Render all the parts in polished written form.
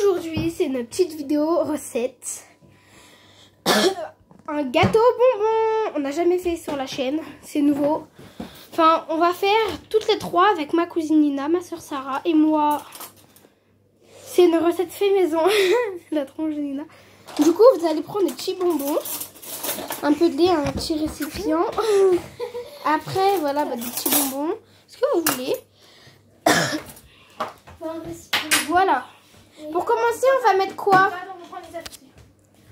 aujourd'hui, c'est une petite vidéo recette. Un gâteau bonbon. On n'a jamais fait sur la chaîne, c'est nouveau. Enfin, on va faire toutes les trois avec ma cousine Nina, ma soeur Sarah et moi. C'est une recette fait maison. La tronche de Nina. Du coup, vous allez prendre des petits bonbons. Un peu de lait, un petit récipient. Après, voilà, des petits bonbons. Ce que vous voulez. Voilà. Pour commencer, on va mettre quoi?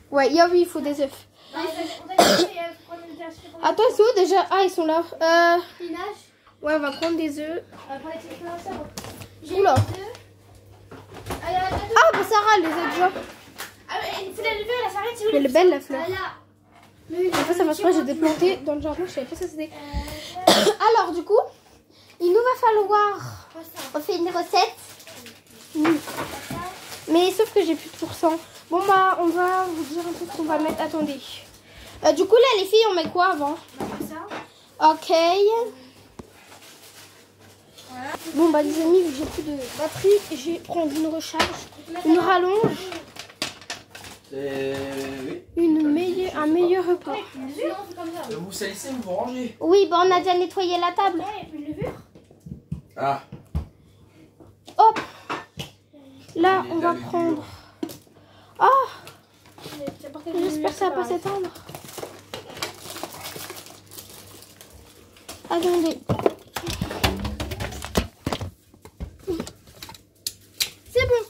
Ouais, oui, il faut des œufs. Attends, ils sont où déjà? Ah, ils sont là. Ouais, on va prendre des œufs. Oula. Ah, bah Sarah, les œufs déjà. Elle est belle la fleur. Ça marche pas, j'ai déplanté dans le jardin, je savais pas ça c'était. Alors, du coup, il nous va falloir. On fait une recette. Mais sauf que j'ai plus de pourcent. Bon, bah, on va vous dire un peu ce qu'on va mettre. Attendez. Du coup, là, les filles, on met quoi avant? Ok. Bon, bah, les amis, j'ai plus de batterie. Je vais prendre une recharge, une rallonge. Oui. Un meilleur repas. Vous salissez, vous rangez. Oui, bah, on a déjà nettoyé la table. Ah. Hop. Là, on va prendre. Oh, j'espère que ça va pas s'éteindre. Attendez. C'est bon.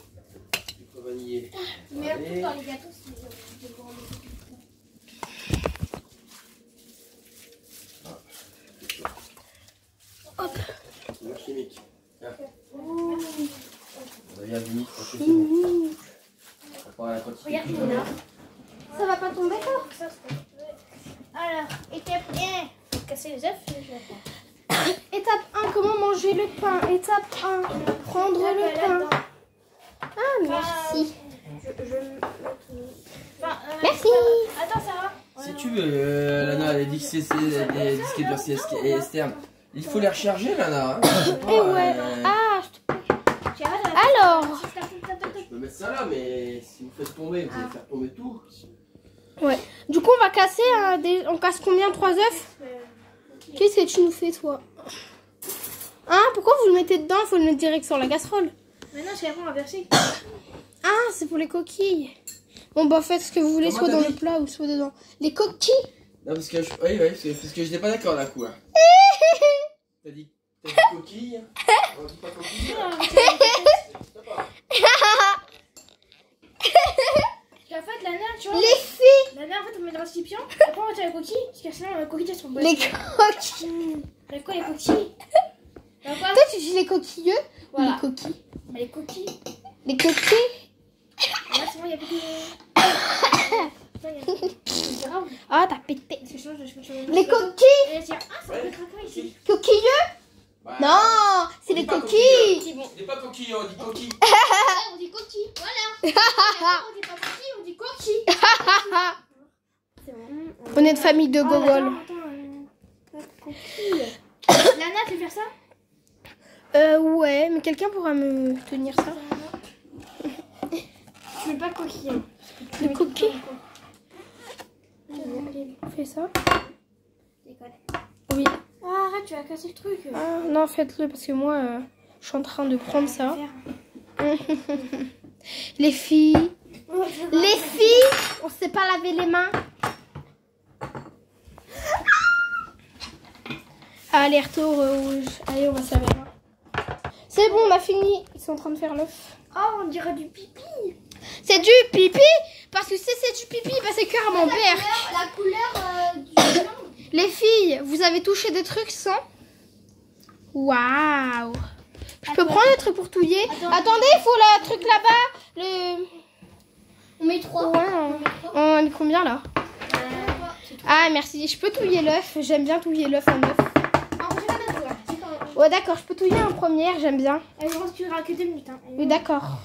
Il faut vaniller. Mais Allez. dans les gâteaux, c'est Hop. C'est la chimique. Tiens. On va y aller, on va la quantité. regarde Nina. Ça va pas tomber ça? Alors, étape 1, casser les œufs. Étape 1, comment manger le pain? Étape 1, prendre le pain. Ah, merci. Merci. Attends, Sarah. Si tu veux, Lana, les disques durs externes, il faut les recharger, Lana. Hein. Et ouais. Ah, alors. Je peux mettre ça là, mais si vous faites tomber, vous allez faire tomber tout. Ouais. Du coup, on va casser. On casse combien? 3 œufs? Qu'est-ce que tu nous fais, toi? Hein? Pourquoi vous le mettez dedans? Il faut le mettre direct sur la casserole. Mais non, c'est après on va verser. Ah, c'est pour les coquilles. Bon, bah, faites ce que vous voulez, Comment soit t'as dans dit? le plat ou soit dedans. Les coquilles? Non, parce que parce que j'étais pas d'accord d'un coup. Hein. T'as dit coquille? On dit pas coquille? En fait, la naine, tu vois. Les filles. La naine, en fait, on met le récipient. Après, on retire les coquilles. Parce que sinon, les coquilles, elles sont bonnes. Les coquilles. Mais quoi, les coquilles? Toi, tu dis les coquilleux ou Voilà. les coquilles? Les coquilles. Les coquilles? Là, c'est bon, il y a plus de. C'est grave. Ah, t'as pété. Parce que sinon, Les coquilles? Et tiens, ah, ça peut craquer ici. Coquilleux? Bah, Non, c'est on dit les pas coquilles. C'est bon. On dit pas coquille, on dit coquille. On dit coquille. Voilà. On dit pas coquille, on dit coquille. C'est bon. On est de famille de Gogol. Lana, tu veux faire ça? Ouais, mais quelqu'un pourra me tenir ça. Tu veux pas coquille. Les coquilles. Fais ça. Déconne. Oui. Ah, arrête, tu vas casser le truc. Ah, non, faites-le parce que moi, je suis en train de prendre ça. Les filles. Les filles, on sait pas laver les mains. Allez, retour rouge. Allez, on va servir. C'est bon, on a fini. Ils sont en train de faire l'œuf. Oh, on dirait du pipi. C'est du pipi. Parce que si c'est du pipi, bah c'est carrément vert. La couleur du blanc. Les filles, vous avez touché des trucs sans? Waouh. Je peux prendre le truc pour touiller? Attendez, il faut le truc là-bas. On met 3. Ouais, on est combien là? Ah, merci. Je peux touiller l'œuf. J'aime bien touiller l'œuf en œuf. Ouais, d'accord. Je peux touiller en première. J'aime bien. Elle ne restera que 2 minutes. Hein. Oui, d'accord.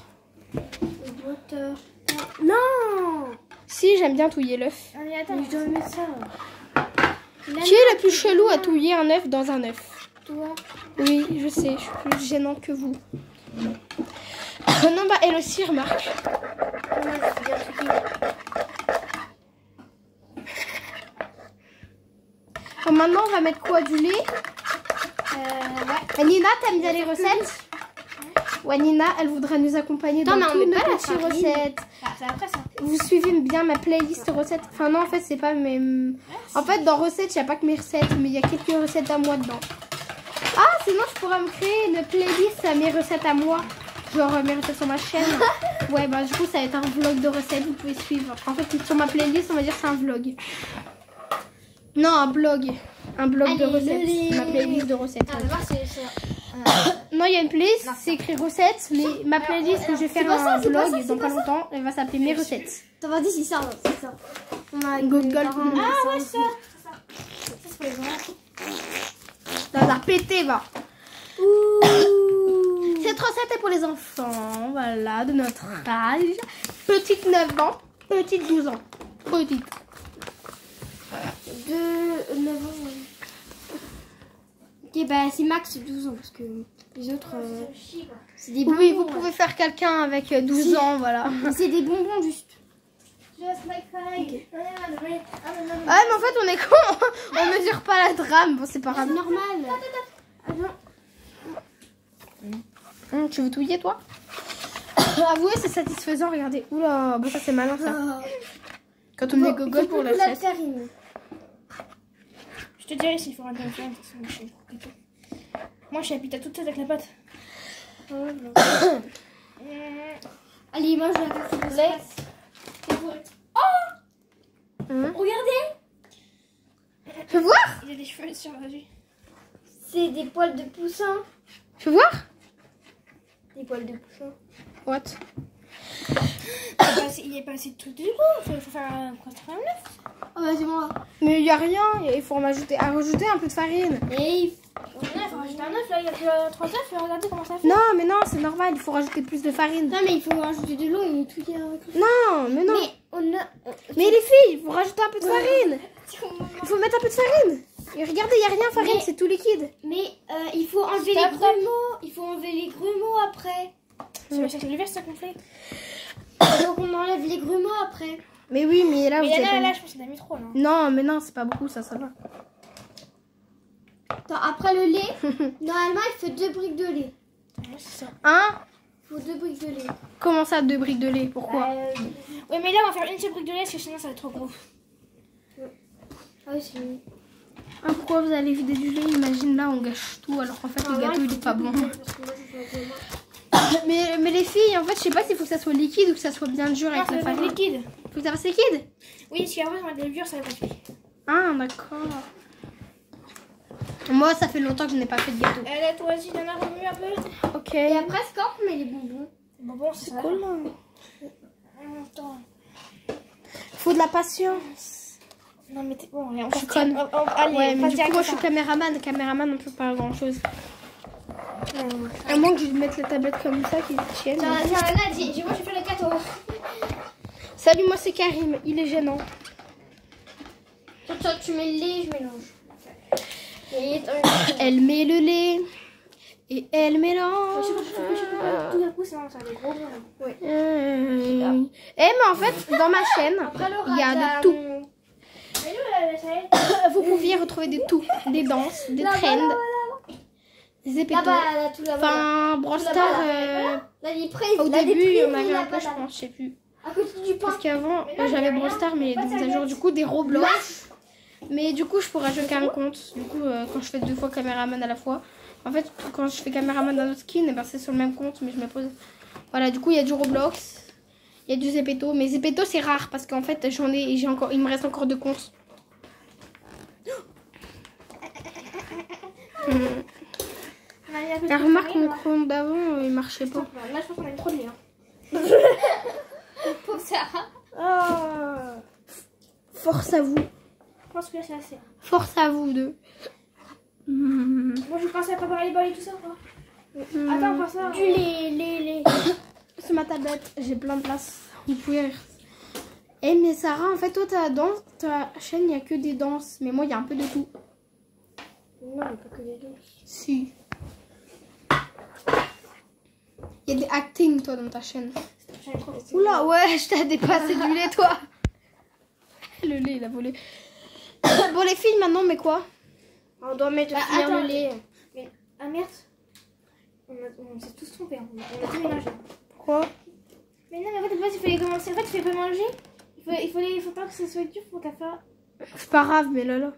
Non. Si, j'aime bien touiller l'œuf. Allez, attends, je dois mettre ça. Qui est le plus chelou à touiller un œuf dans un œuf? Toi. Oui, je sais. Je suis plus gênante que vous. Non, bah elle aussi, remarque. Moi, je suis bien truquée. Bon, maintenant, on va mettre quoi? Du lait? Ouais. Nina, t'aimes bien les recettes? Ouais, Nina, elle voudra nous accompagner Non, dans mais on toutes met nos pas la petites farine. recettes. Ah, c'est après ça. Vous suivez bien ma playlist recettes? Enfin non, en fait, c'est pas mes... En fait, dans recettes, il n'y a pas que mes recettes, mais il y a quelques recettes à moi dedans. Ah, sinon, je pourrais me créer une playlist à mes recettes à moi. Genre mes recettes sur ma chaîne. Ouais, bah du coup, ça va être un vlog de recettes, vous pouvez suivre. En fait, sur ma playlist, on va dire que c'est un vlog. Non, un blog. Un blog de Allez, recettes. Ma playlist de recettes. Ah, d'abord, c'est Non, il y a une playlist, Non. c'est écrit recettes, mais ma playlist que je vais faire pas ça, un c'est pas vlog ça, c'est dans pas pas ça. longtemps, elle va s'appeler mes recettes. T'as pas dit c'est ça, c'est ça. On a Google. Ah ouais, ça. Ça, c'est pour les enfants. Ça va péter, va. Ouh. Cette recette est pour les enfants, voilà, de notre âge. Petite 9 ans, petite 12 ans. Petite. De 9 ans. Ok, bah c'est max 12 ans parce que les autres, c'est des bonbons. Oui, vous pouvez faire quelqu'un avec 12 Si. ans, voilà. C'est des bonbons juste. Ouais, mais en fait, on est con. On mesure pas la drame. Bon, c'est pas grave. C'est normal. Tu veux touiller, toi? Avouez, c'est satisfaisant, regardez. Oula, bah ça c'est malin ça. Quand on est gogol pour la chaise. farine. Je te dirai s'il faut rentrer en Moi, je habite à toute seule avec la pâte. Allez, mange la carte. Regardez, Je peux voir? Il a des cheveux sur la vue. c'est des poils de poussin. Je peux voir? Des poils de poussin. What? Il est pas assez de tout du coup. Il faut faire un neuf. Oh bah c'est moi. Mais il y a rien, il faut rajouter un peu de farine. Et Il faut rajouter un œuf là, il y a que 3 œufs. Regardez comment ça fait. Non, mais non, c'est normal, il faut rajouter plus de farine. non mais il faut rajouter de l'eau et tout y a. Non, mais non. Mais on a. Mais les filles, il faut rajouter un peu de farine. Il faut mettre un peu de farine. Et regardez, il n'y a rien, farine, Mais- c'est tout liquide. Mais il faut enlever Stop, les stop. grumeaux. Il faut enlever les grumeaux après. C'est le verre, c'est complet. Donc on enlève les grumeaux après. Mais oui, mais là, Mais vous êtes... là, je pense que t'as mis trop là. Non, mais non, c'est pas beaucoup, ça va. Attends, après le lait, normalement il faut 2 briques de lait. Ouais, c'est ça. Hein? Il faut 2 briques de lait. Comment ça, 2 briques de lait? Pourquoi? Ouais, mais là, on va faire une seule brique de lait parce que sinon, ça va être trop gros. Ah oui, c'est mieux. Ah, pourquoi vous allez vider du lait? Imagine là, on gâche tout alors qu'en fait, le gâteau, il est pas bon. Mais les filles, en fait, je sais pas s'il faut que ça soit liquide ou que ça soit bien dur Non, avec ça la va être farine. liquide. Faut que ça fasse liquide? Oui, parce qu'après, on va être dur, ça va être liquide. Ah, d'accord. Moi, ça fait longtemps que je n'ai pas fait de gâteau. Là, toi aussi, t'en as remué un peu. Ok. Et après, c'est quand on met les bonbons. Bon, bon, c'est ça. Cool. Attends. Faut de la patience. Non, mais t'es bon, allez, on Je suis passe- conne. Allez, Ouais, on mais passe du coup, direct moi, à je suis ça. caméraman. Caméraman, on peut pas grand chose. À moins que je mette la tablette comme ça qui tienne. Tiens, là, moi je fais le gâteau. Salut, moi, c'est Karim. Il est gênant. Toi, tu mets le lait, je mélange. Et Elle met le lait et elle mélange. Tout d'un coup, ça va être gros. mais en fait, dans ma chaîne, il y a de tout. Mais nous, ça y est. Vous pouviez retrouver de tout. Des danses, des trends, des épétos. là-bas, là, tout là-bas. Enfin, Brawl Tout Stars, là-bas, là, les prises. au là, début, les il y en prises, avait un là-bas, peu, je là. pense, je sais plus. À côté du pain. Parce qu'avant, j'avais Brawl Stars, mais des mises à jour, du coup, des Roblox. Mais du coup, je pourrais ajouter un compte. Du coup, quand je fais 2 fois caméraman à la fois. En fait, quand je fais caméraman d'un autre skin, eh ben, c'est sur le même compte, mais je me pose. Voilà, du coup, il y a du Roblox. Il y a du Zepeto. Mais Zepeto, c'est rare parce qu'en fait, il me reste encore 2 comptes. La remarque, mon compte d'avant, il marchait pas. Là, je pense qu'on a mis trop de lait. Hein. Pour ça. Oh. Force à vous. Je pense que là, c'est assez. Force à vous deux. Moi, je pensais à préparer les bols et tout ça, quoi. Attends, pas ça. Du lait. C'est ma tablette, j'ai plein de place. Vous pouvez. Eh mais Sarah, en fait toi dans ta chaîne il n'y a que des danses, mais moi il y a un peu de tout. Non, mais pas que des deux. Si. des acting, toi, dans ta chaîne. Oula, ouais, je t'ai dépassé du lait, toi. Le lait, il a volé. Bon, les filles, maintenant, mais quoi? On doit mettre attends, le lait. Mais, ah merde. On s'est tous trompés. On a tout mélangé. Pourquoi? Mais non, mais en fait, il fallait commencer. En fait, il fallait pas manger. Il faut pas que ça soit dur pour ta faire. C'est pas grave, mais là.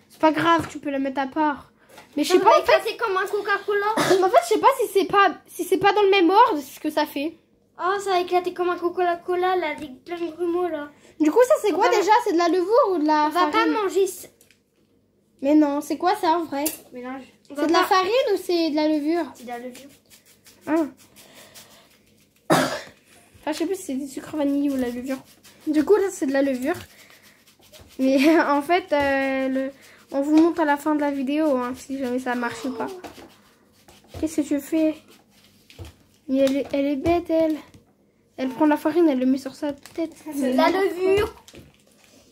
C'est pas grave, tu peux la mettre à part. Mais je sais pas, en fait, c'est comme un Coca-Cola. en fait, je sais pas si c'est pas dans le même ordre, c'est ce que ça fait. Oh, ça a éclaté comme un Coca-Cola, là, avec plein de grumeaux, là. Du coup, ça, c'est quoi déjà? C'est de la levure ou de la On va pas farine? manger. Mais non, c'est quoi ça en vrai? Mélange. C'est de la farine ou c'est de la levure? C'est de la levure. Enfin, je sais plus si c'est du sucre vanille ou la levure. Du coup, là, c'est de la levure. Mais en fait, on vous montre à la fin de la vidéo, hein, si jamais ça marche ou pas. Qu'est-ce que tu fais? Mais elle est bête, elle. Elle prend la farine, elle le met sur sa tête. C'est de la levure.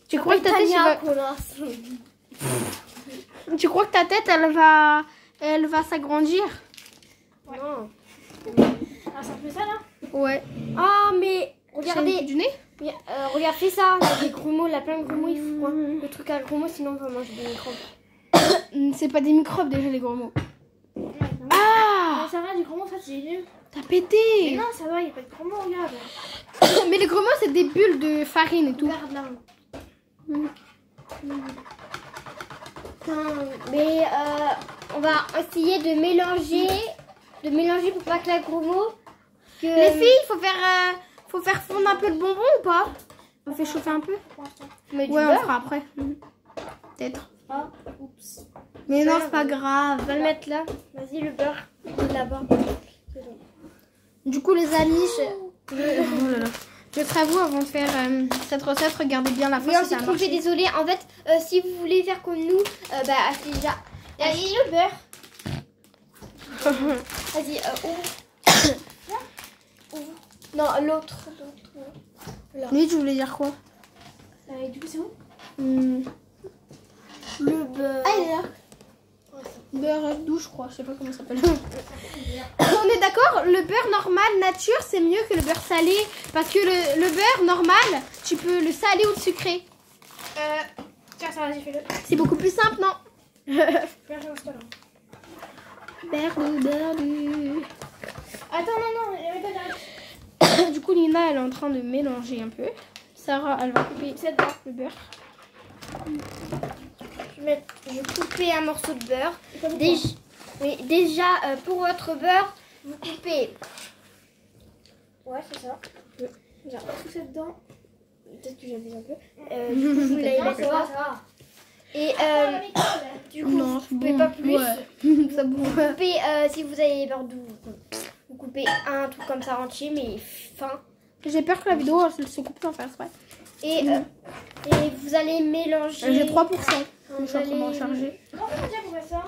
Tu crois que ta tête, tu crois que ta tête, elle va s'agrandir? Non. Ah, c'est un peu ça là. Ouais. Ah, mais regardez. Du nez? Regarde, fais ça. Il y a des grumeaux, là, plein de grumeaux. Il faut le truc à grumeaux, sinon on va manger des microbes. C'est pas des microbes déjà, les gros mots. Ah, ça va, du gros mot, ça c'est nul. T'as Mais pété. non, ça va, il n'y a pas de gros mots, regarde. Mais les gros mots, c'est des bulles de farine et tout. Regarde là. Mais on va essayer de mélanger pour pas que la grumeau. Les filles, faut faire fondre un peu le bonbon ou pas? On fait chauffer un peu? Mais Ouais, on fera après. Peut-être. Ah, oups. Mais non, c'est pas grave. On va le mettre là. Vas-y, le beurre. Là-bas. Du coup, les amis, je t'avoue, avant de faire cette recette, regardez bien la Oui, fin on si s'est ça a trompé, marché. désolé. En fait, si vous voulez faire comme nous, achetez déjà. Allez, le beurre. Vas-y, ouvre. Non, l'autre. Oui, tu voulais dire quoi? Du coup, c'est où? Le beurre. Ah, il est là. Beurre doux, je crois. Je sais pas comment ça s'appelle. On est d'accord, le beurre normal, nature, c'est mieux que le beurre salé. Parce que le beurre normal, tu peux le saler ou le sucrer. Tiens, ça va, j'ai fait le. C'est beaucoup plus simple, non? Beurre, je mange pas là. Beurre doux. Attends, non, j'arrête. Du coup, Lina, elle est en train de mélanger un peu. Sarah, elle va couper le beurre. Je vais couper un morceau de beurre. Déjà, pour votre beurre, vous coupez. Ouais, c'est ça. J'ai tout ça dedans. Peut-être que j'abuse un peu. Du coup, vous l'avez mettre ça là. va. Et du coup, Non, vous coupez pas plus. Ouais. Ça Vous bon. coupez, si vous avez les beurres doux, vous coupez un truc comme ça entier, mais fin. J'ai peur que la vidéo elle se coupe sans faire exprès. Et vous allez mélanger. J'ai 3%. Je Vous suis en train de allez recharger. Comment on fait pour faire ça?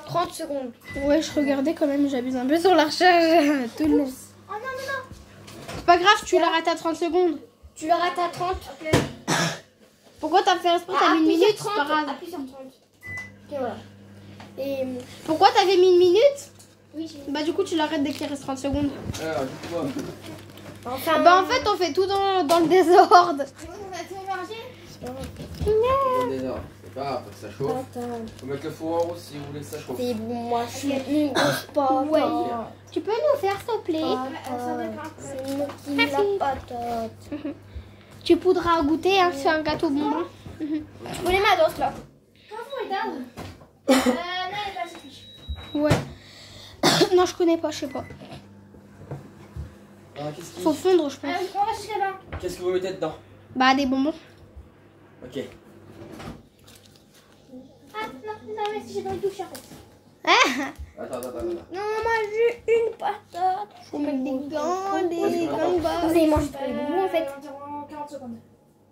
30 secondes. Ouais, je regardais quand même, j'abuse un peu sur la recharge tout le long. Oh non. C'est pas grave, tu l'arrêtes à 30 secondes. Tu l'arrêtes à 30. Ok. Pourquoi t'as fait exprès? T'as mis une Appuie sur minute, c'est 30. pas grave. Appuie sur 30. Ok, voilà. Et Pourquoi t'avais mis une minute? oui, Bah du coup tu l'arrêtes dès qu'il reste 30 secondes. Alors, dis-moi. enfin. Bah en fait on fait tout dans le désordre. On a tout mélangé? C'est pas grave, ça chauffe. Attends. Faut mettre le four en haut si vous voulez que ça chauffe. C'est bon, moi je suis une grosse patate. Ouais. Tu peux nous faire s'il te plaît? Ça dépend. C'est moi qui Merci. la patate. Tu poudras à goûter, hein, c'est un gâteau bonbon. Tu connais ma dose là? Comment on est down? Non, il est pas assez fiche. Ouais. Non, je connais pas, je sais pas. Ah, qu'est-ce Faut fondre, je pense. On va jusqu'à là. Qu'est-ce que vous mettez dedans? Bah des bonbons. Ok. Ah, non, mais si j'ai dans le douche en fait. Attends. Non, moi j'ai une patate. Faut mettre des gants, des Vous gants bas. Vous allez manger tous les bonbons en fait. Environ 40 secondes.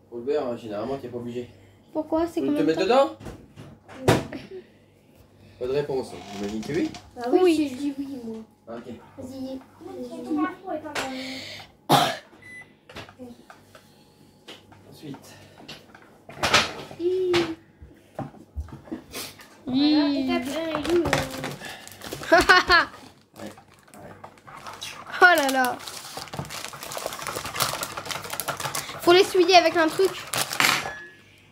Pour le beurre, généralement, t'es pas obligé. Pourquoi? C'est Vous combien te de mettre temps? dedans? Pas de réponse. J'imagine que oui. Ah oui, Oui. je dis oui moi. Ah, ok. Vas-y. Ensuite. Voilà, étape 1 est jouée. là là. Faut l'essuyer avec un truc.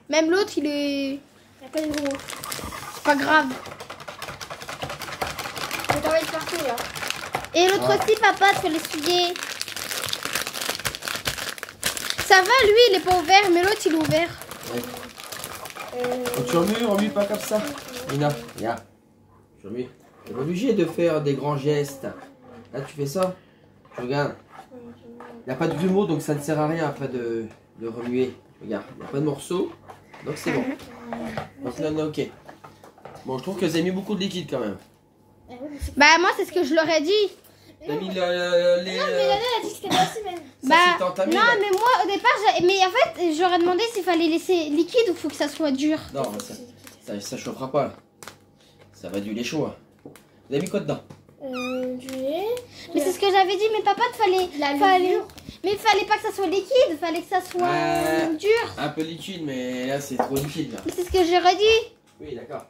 Même l'autre, il est... Il n'y a pas de gros. C'est pas grave. On t'envoie partout là. Et l'autre aussi, papa, tu peux l'essuyer. Ça va, lui, il est pas ouvert, mais l'autre, il est ouvert. Ouais. Tu remue pas comme ça. Nina, regarde. Tu remues. Tu n'es pas obligé de faire des grands gestes. Là, tu fais ça. Tu regardes. Il n'y a pas de grumeaux, donc ça ne sert à rien après de remuer. Regarde, il n'y a pas de morceaux. Donc c'est bon. Donc là, on est ok. Bon, je trouve que vous avez mis beaucoup de liquide quand même. Bah, moi, c'est ce que je leur ai dit. T'as mis les... Non, mais Lana a dit que c'était pas si mal. Ça, Bah, c'est entamé, non, là. mais moi, au départ, mais en fait, j'aurais demandé s'il fallait laisser liquide ou faut que ça soit dur. Non, ça chauffera pas. Là. Ça va du lait chaud. Hein. Vous avez mis quoi dedans? Du lait. Mais c'est ce que j'avais dit, mais papa, fallait... Mais il fallait pas que ça soit liquide, il fallait que ça soit dur. Un peu liquide, mais là, c'est trop liquide. Là. Mais c'est ce que j'aurais dit. Oui, d'accord.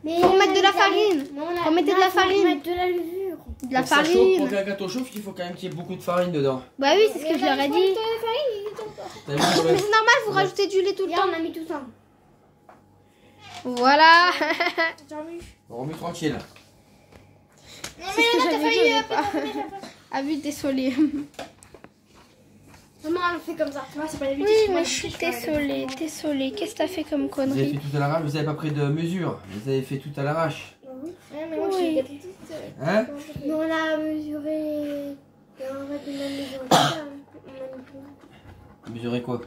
Mais Faut mettre de la farine. Non, Faut mettre de la farine. Faut mettre de la levure. De la Pour que ça chauffe, farine. pour qu'un gâteau chauffe, il faut quand même qu'il y ait beaucoup de farine dedans. Bah oui, c'est ce que je leur ai dit. T'as vu, Mais ouais. c'est normal, vous rajoutez du lait tout le Regarde, temps. on a mis tout ça. Voilà. On remue tranquille. Non, C'est ce que Lana, t'as j'avais dit failli. au départ. Ah oui, désolée. Maman, elle fait comme ça. Tu vois, c'est pas d'habitude. Oui, mais je suis désolée, désolée. Qu'est-ce que t'as fait comme Vous avez connerie? fait tout à l'arrache, vous avez pas pris de mesure. Vous avez fait tout à l'arrache. Ouais, mais moi, je Oui. suis petite. Hein? Mais on a mesuré. Et en fait, on a mesuré ça. On a mis Mesurer quoi?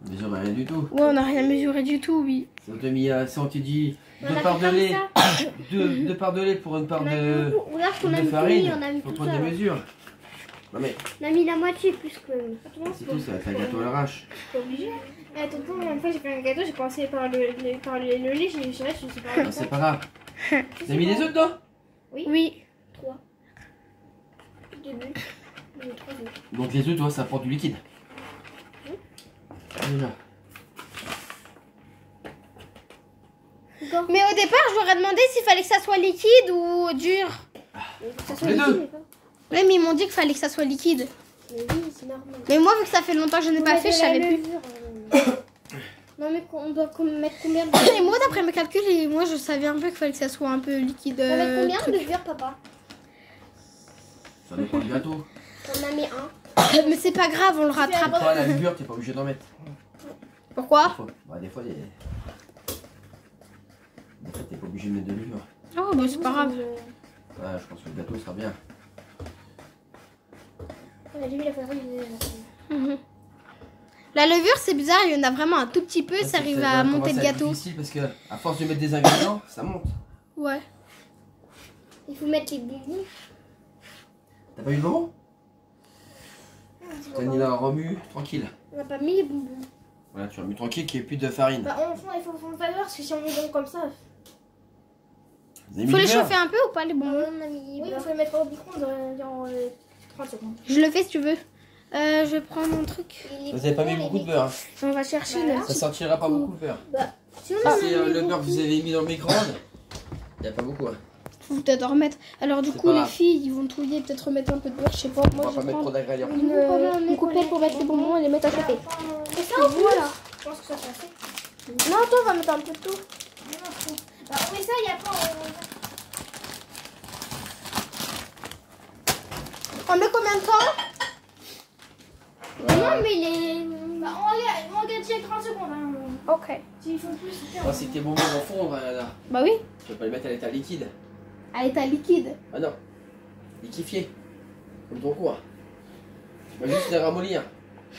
Mesurer rien du tout. Ouais, on n'a rien mesuré du tout, oui. Si on te mis, si on te dit On deux a parts fait de comme lait, ça. deux parts de lait pour une part de Regarde qu'on a mis farine, on a mis faut tout prendre ça. des mesures. Non mais On a mis la moitié plus que. c'est tout, ça va être un gâteau à l'arrache. Pas obligé. Attends, une fois j'ai fait un gâteau, j'ai pensé par le lait, je sais pas. Non, c'est pas grave. T'as mis des œufs dedans? Oui. 3. Au début, j'ai 3 œufs. Donc les œufs, toi, ça apporte du liquide. Déjà. Mais au départ, je leur ai demandé s'il fallait que ça soit liquide ou dur. Ça soit Les liquide, deux. mais pas. Ouais, mais ils m'ont dit qu'il fallait que ça soit liquide. Mais oui, c'est normal. Mais moi, vu que ça fait longtemps que je n'ai pas fait, je savais plus. Non, mais on doit mettre combien de. Et moi, d'après mes calculs, moi, je savais un peu qu'il fallait que ça soit un peu liquide. On va mettre combien truc. de levure, papa? Ça dépend du gâteau. On a mis un. Mais c'est pas grave, on le rattrape. Toi, la levure, t'es pas obligé d'en mettre. Pourquoi? Des fois, t'es pas obligé de mettre de levure. Oh, bah c'est pas grave. Ouais, je pense que le gâteau sera bien. On a mis la farine. Mhm. La levure, c'est bizarre, il y en a vraiment un tout petit peu, ça arrive à monter le gâteau. C'est difficile parce que à force de mettre des ingrédients, ça monte. Ouais. Il faut mettre les bonbons. T'as pas eu le moment? T'as mis la remue tranquille. On n'a pas mis les bonbons. Voilà, tu remues tranquille qu'il n'y ait plus de farine. Bah, il faut pas voir parce que si on met donc comme ça. Vous avez mis Faut du les beurre? chauffer un peu ou pas les bonbons? On a mis. Oui, il faut les mettre au micro-ondes dans 30 secondes. Je le fais si tu veux. Je vais prendre un truc. Vous avez pas mis beaucoup de beurre. Hein. On va chercher Voilà. Ça sortira pas beaucoup de beurre. Sinon, Ça, on a c'est mis le beurre que beaucoup. vous avez mis dans le micro-ondes. Il n'y a pas beaucoup. Hein. Faut peut-être en remettre. Alors du C'est coup, pas les grave. filles, ils vont trouiller, peut-être remettre un peu de beurre, je sais pas. On Moi, va je pas vais mettre trop prendre d'ingrédients. une coupelle pour mettre les bonbons et les mettre à chauffer. Et ça, on voilà. Je pense que ça passe. Non, toi, on va mettre un peu de tout. Bah, on met ça, il y a pas. On met combien de temps? Non, mais les. Bah, on regarde il y a 30 secondes. Hein. Ok. S'il faut plus, c'est bien. Oh, si tes bonbons vont fondre, là. Bah oui. Tu vas pas les mettre à l'état liquide. À l'état liquide. Ah non. Liquéfié. Comme ton cours. Tu vas juste les ramollir.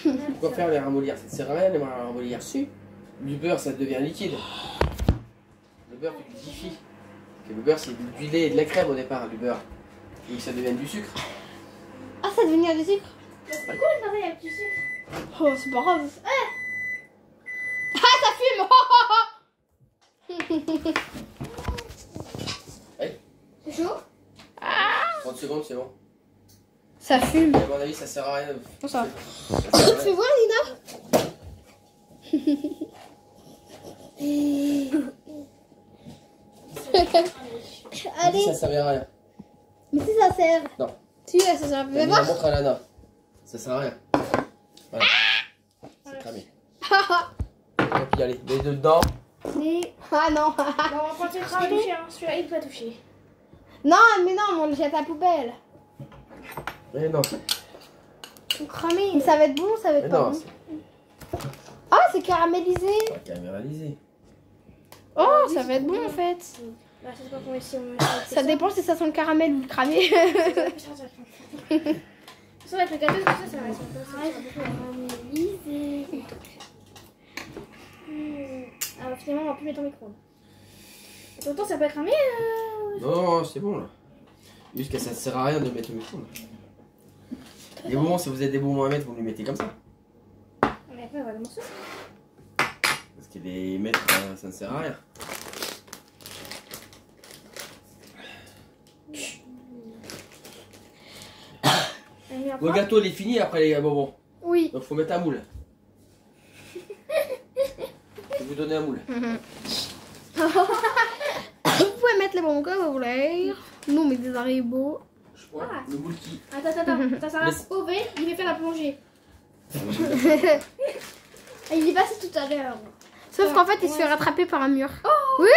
Pourquoi faire les ramollir? Ça ne sert à rien de les ramollir. Si. Du beurre, ça devient liquide. Le beurre, tu liquéfies. Parce que le beurre, c'est du lait et de la crème au départ, du beurre. Il faut que ça devienne du sucre. Ah, ça devient du sucre? C'est cool, pareil, avec du sucre. Oh, c'est pas grave. Ah, ça fume. C'est chaud? 30 secondes, c'est bon. Ça fume. À mon avis, ça sert à rien. Bon, ça. Ça sert à rien. Tu vois, Nina? Allez. Ça servira à rien. Mais si ça sert. Non. Si, ça sert à Amina, voir. montre à Lana. Ça sert à rien. Voilà. C'est cramé. Et puis allez, mets dedans. Mais. Ah non. Non, quand tu vas toucher, hein. Celui-là, il peut pas toucher. Non, mais non, on le jette à la poubelle. Mais non. Tout cramé. Mais ça va être bon, ça va Mais être pas non, bon. c'est Ah, c'est caramélisé. pas caramélisé. Oh, ça va être bon en fait. Bah, je sais pas comment ici on met Ça dépend si ça sent le caramel ou le cramé. Ça va être le gâteau, tout ça, ça va être caramélisé. Alors finalement, on va plus mettre en micro-ondes. Pourtant, ça peut être cramé. Non, c'est bon là. Juste que ça ne sert à rien de mettre au micro-ondes. Les bonbons, si vous avez des bonbons à mettre, vous les mettez comme ça. Mais après, on va le morceau. Parce que les mettre, ça ne sert à rien. Le gâteau, il est fini après les bonbons. Oui. Donc faut mettre un moule. Je vais vous donner un moule. Vous pouvez mettre les bonbons comme vous voulez. Nous, on met des haribots. Je prends le moule qui. Attends, ça va Laisse- sauver, il va faire la plongée. Il est passé tout à l'heure. Sauf qu'en fait, il se fait rattraper par un mur. Oui.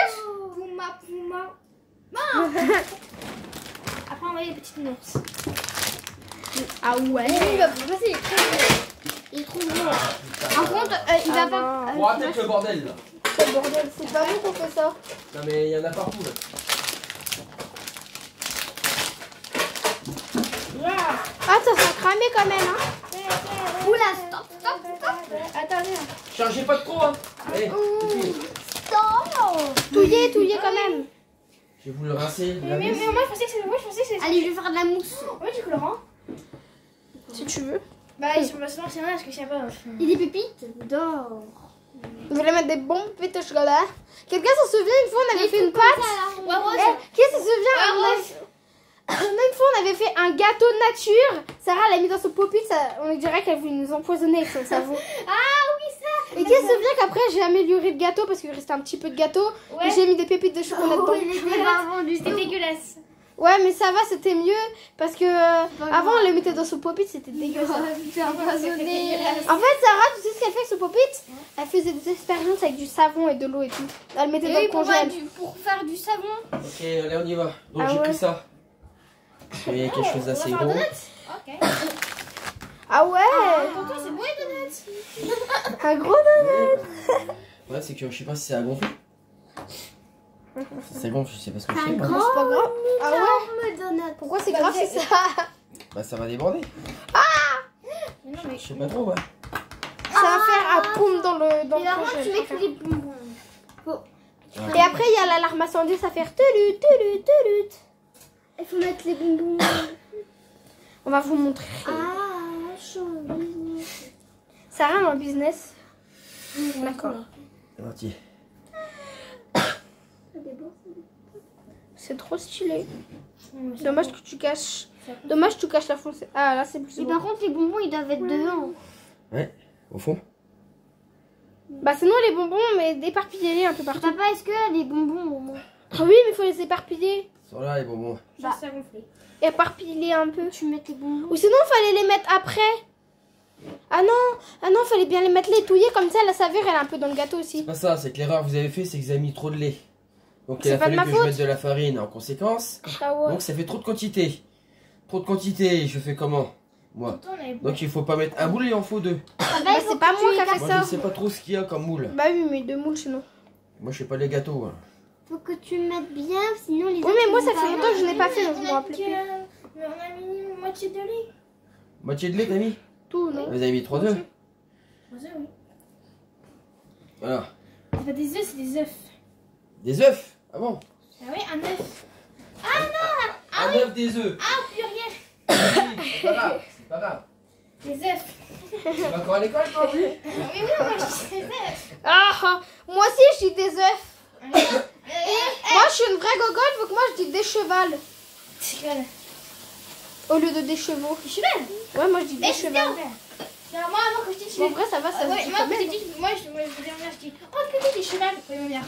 Pouma. Après, on va les petites nourses. Ah ouais. Il va pas passer, il est trop gros. Par contre, il va pas. On va peut-être le bordel là. C'est le bordel. C'est pas nous qu'on fait ça. Non mais il y en a partout là. Ah, ça sera cramé quand même, hein. Oula, stop. Attendez. Chargez pas de trop hein. Allez, c'est fini. Touillé quand même. Je vais vous le rincer. Mais moi, je pensais que c'est. Allez, je vais faire de la mousse. Ouais, du colorant. Si tu veux. Bah, ils sont pas souvent, c'est rien, parce que je sais pas. Et des pépites d'or. Vous voulez mettre des bons pépites au chocolat. Quelqu'un s'en souvient, une fois on avait fait une pâte. Qui se souvient une fois on avait fait un gâteau nature. Sarah l'a mis dans son popit, on dirait qu'elle voulait nous empoisonner avec son savon. Et qui se souvient qu'après j'ai amélioré le gâteau parce qu'il restait un petit peu de gâteau. Ouais. Et j'ai mis des pépites de chocolat dedans. C'était dégueulasse. Ouais, mais ça va, c'était mieux parce que avant on le mettait dans son popit, c'était dégueulasse. En fait, Sarah, tu sais ce qu'elle fait avec son popit? Elle faisait des expériences avec du savon et de l'eau et tout. Elle mettait dans le congèle. Pour faire du savon. Ok, allez on y va. Donc Ah j'ai ouais. pris ça. Et quelque chose d'assez gros. Ok. Ah ouais, Pourtant, c'est bon les donuts. un gros donut. Ouais, c'est que je sais pas si c'est à gonfler. Si ça gonfle, je sais pas ce que c'est. moi. C'est pas grave. Ah ouais, donut. pourquoi c'est grave c'est ça? Bah ça va déborder. Mais non, mais. Je sais pas trop, ouais. Ça va faire un poum dans le Et alors, tu congèle. mets tous les bonbons. Et après il y a l'alarme incendie, ça fait tulut. Il faut mettre les bonbons. On va vous montrer. chaud. Ça rime en business. D'accord. C'est parti. C'est trop stylé. Dommage que tu caches. Dommage que tu caches la foncée. Ah là c'est plus Mais beau. par contre, les bonbons, ils doivent être dedans. Ouais, au fond. Bah sinon les bonbons, mais éparpillez-les un peu partout. Papa, est-ce que les bonbons au moins Ah oui, mais il faut les éparpiller. Ils sont là les bonbons. Juste ça gonfler. Éparpiller un peu. Tu mets tes bonbons. Ou sinon, fallait les mettre après. Ah non, fallait bien les mettre les touiller comme ça, la saveur elle est un peu dans le gâteau aussi. C'est pas ça, c'est que l'erreur que vous avez fait, c'est que vous avez mis trop de lait. Donc il C'est a pas de fallu ma que faute. je mette de la farine en conséquence. Ah ouais. Donc ça fait trop de quantité. Trop de quantité, je fais comment moi? Pourtant, on avait Donc il faut pas mettre un moule, il en faut deux. Bah, c'est pas moi qui a fait Moi ça. je sais pas trop ce qu'il y a comme moule. Bah oui, mais deux moules sinon. Moi je sais pas les gâteaux. Hein. Faut que tu mettes bien, sinon les Oui, autres, mais moi ils ça vont fait pas longtemps que je n'ai pas manger. fait, donc je me rappelle plus. Mais on a mis une moitié de lait. Moitié de lait t'as mis? Tout, non? Vous avez mis 3 œufs? Trois œufs, oui. Voilà. C'est pas des œufs, c'est des œufs. Des œufs? Ah bon? Ah oui, un œuf. Un œuf des œufs. Ah, pluriel. C'est pas grave, c'est pas grave. Des œufs. Tu vas encore à l'école toi? Oui, moi je dis des œufs. Ah, moi aussi je dis des œufs. Moi je suis une vraie gogolle, donc moi je dis des chevals C'est quoi là? au lieu de des chevaux. Des chevals. Ouais, moi je dis des Eh, c'est bien. chevals. Non, moi, avant, quand j'étais Bon, en vrai, ça va, ça Ah ouais, se dit moi, quand quand même. j'étais petite, moi, je disais à ma mère, je dis, oh, que t'es des chevals. Oui, ma mère.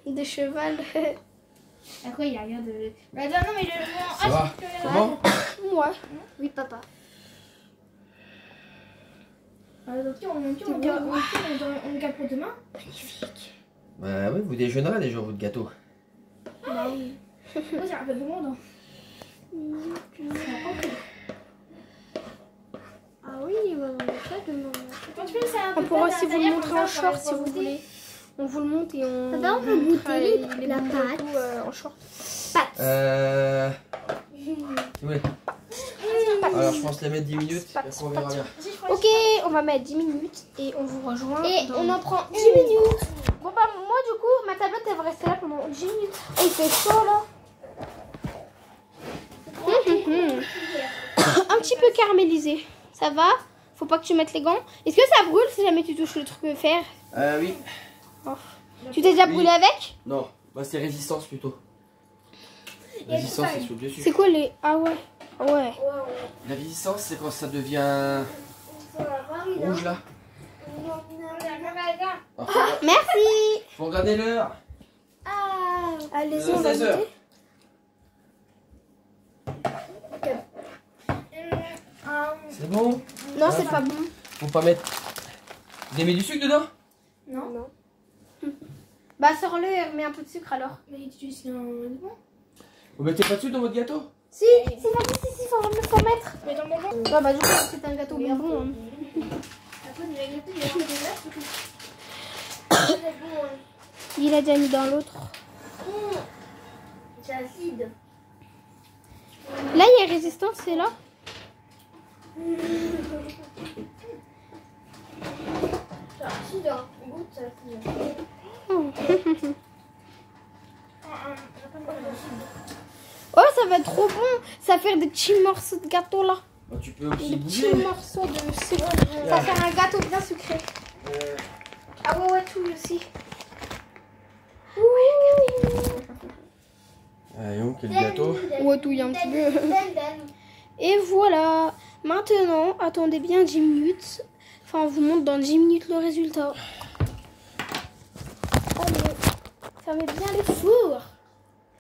Des chevals. À quoi il y a rien de. Bah, non, mais le. Ça va? Comment? Ouais. Oui, papa. Donc, on garde pour demain. Magnifique. Bah oui, vous déjeunerez déjà votre gâteau. Bah oui. Moi, j'ai un peu de monde. Ah oui, maman, ça demain. On pourra aussi vous le montrer en short si vous voulez. On vous le montre et on. Papa, on peut goûter la pâte. En short. Oui. Alors je pense les mettre 10 minutes, et après on verra bien. Ok, on va mettre 10 minutes et on vous rejoint. Et dans on en prend 10 minutes. Bon bah moi du coup, ma tablette elle va rester là pendant 10 minutes. Oh, il fait chaud là. Un petit peu caramélisé. Ça va? Faut pas que tu mettes les gants. Est-ce que ça brûle si jamais tu touches le truc de fer? Oui. Oh. Tu t'es déjà brûlé avec? Non, bah c'est résistance plutôt. Résistance c'est sous le dessus. C'est quoi les... Ah ouais. Ah ouais. La résistance c'est quand ça devient rouge là. Merci. Faut regarder l'heure. Allez-y, on va 16 heures. goûter. C'est bon? Non, c'est pas bon. Faut pas mettre... Vous avez mis du sucre dedans? Non. Bah sors-le et remets un peu de sucre alors. Mais tu utilises un bon. Vous mettez pas de sucre dans votre gâteau? Si, faut mettre. Mais dans mon bon. Bah du coup, c'est un gâteau bonbon. Hein. Après, il y a gâteau, il y a des verres. Il a déjà mis dans l'autre. C'est acide. Là, il y a résistance, c'est là. C'est acide, hein. Goûte, c'est acide. Oh, ça va être trop bon. Ça va faire des petits morceaux de gâteau là. Bah, tu peux aussi Des bouger. petits morceaux de sucre. Ça va faire un gâteau bien sucré. Ah ouais, tout aussi. Allez, quel gâteau. Ouais, tout, il y a un petit peu. Et voilà. Maintenant, attendez bien 10 minutes. Enfin, on vous montre dans 10 minutes le résultat. Allez, fermez bien les fours.